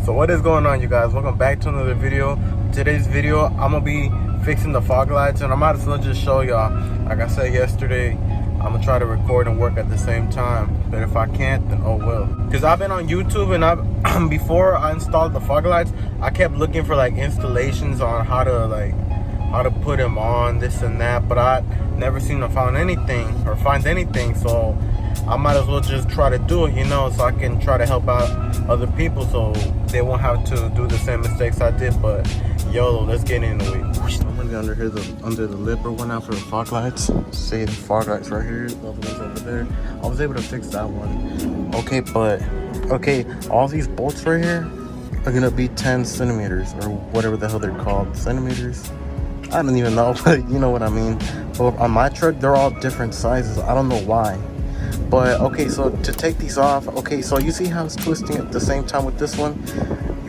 So what is going on, you guys? Welcome back to another video. Today's video, I'm gonna be fixing the fog lights, and I might as well just show y'all. Like I said yesterday, I'm gonna try to record and work at the same time, but if I can't, then oh well. Because I've been on YouTube, and before I installed the fog lights, I kept looking for like installations on how to put them on, this and that, but I never seem to find anything. So I might as well just try to do it, you know, so I can try to help out other people so they won't have to do the same mistakes I did. But YOLO, let's get into it. I'm really under the lip or whatnot for the fog lights. See the fog lights right here, the other ones over there. I was able to fix that one. Okay, all these bolts right here are gonna be 10 centimeters or whatever the hell they're called. Centimeters? I don't even know, but you know what I mean. But on my truck, they're all different sizes. I don't know why. But okay, so to take these off, okay, so you see how it's twisting at the same time with this one?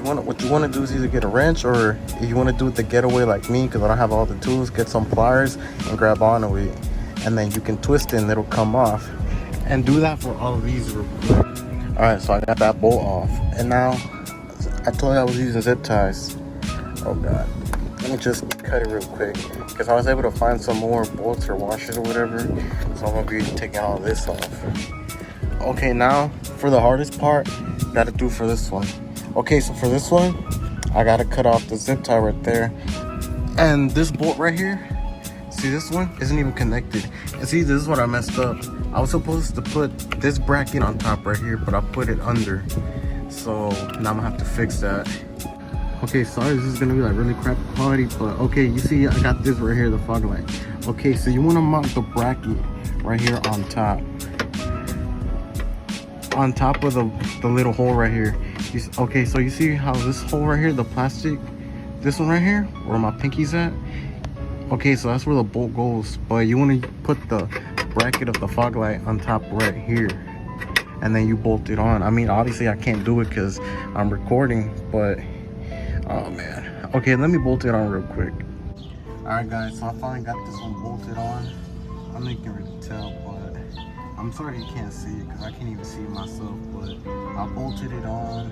What you want to do is either get a wrench, or if you want to do it the getaway like me, because I don't have all the tools, get some pliers and grab onto it, and then you can twist it and it'll come off. And do that for all of these real quick. All right, so I got that bolt off, and now I told you I was using zip ties. Oh god, let me just cut it real quick, because I was able to find some more bolts or washers or whatever, so I'm gonna be taking all this off. Okay, now for the hardest part, gotta do for this one. Okay, so for this one, I gotta cut off the zip tie right there, and this bolt right here, see, this one isn't even connected. And see, this is what I messed up. I was supposed to put this bracket on top right here, but I put it under, so now I'm gonna have to fix that. Okay, sorry, this is gonna be like really crap quality, but okay, you see I got this right here, the fog light. Okay, so you want to mount the bracket right here on top of the little hole right here. Okay, so you see how this hole right here, the plastic, this one right here where my pinky's at, okay, so that's where the bolt goes, but you want to put the bracket of the fog light on top right here, and then you bolt it on. I mean, obviously I can't do it because I'm recording, but oh man. Okay, let me bolt it on real quick. Alright guys, so I finally got this one bolted on. I'm not gonna really tell, but I'm sorry you can't see it because I can't even see it myself, but I bolted it on.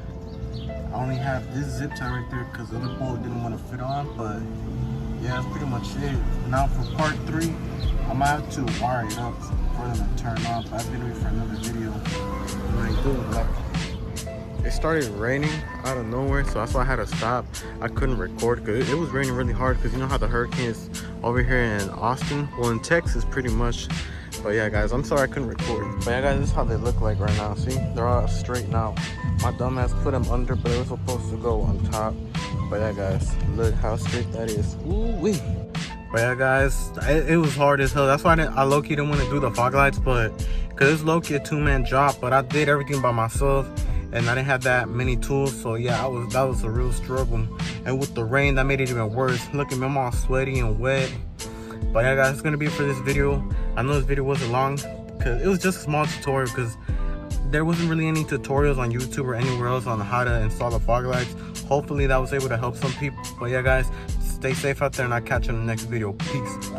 I only have this zip tie right there because the other bolt didn't want to fit on, but yeah, that's pretty much it. Now for part 3, I might have to wire it up for them to turn on, but that's gonna be for another video. It started raining out of nowhere, so that's why I had to stop. I couldn't record because it was raining really hard, because you know how the hurricane is over here in Austin, well, in Texas pretty much. But yeah guys, I'm sorry I couldn't record. But yeah guys, this is how they look like right now. See, they're all straight now. My dumbass put them under, but they were supposed to go on top. But yeah guys, look how straight that is. Ooh-wee. But yeah guys, it was hard as hell. That's why I low-key didn't want to do the fog lights, but because it's low-key a 2-man job, but I did everything by myself. And I didn't have that many tools, so yeah, that was a real struggle. And with the rain, that made it even worse. Look at me, I'm all sweaty and wet. But yeah guys, it's gonna be it for this video. I know this video wasn't long because it was just a small tutorial, because there wasn't really any tutorials on YouTube or anywhere else on how to install the fog lights. Hopefully that was able to help some people. But yeah guys, stay safe out there, and I'll catch you in the next video. Peace.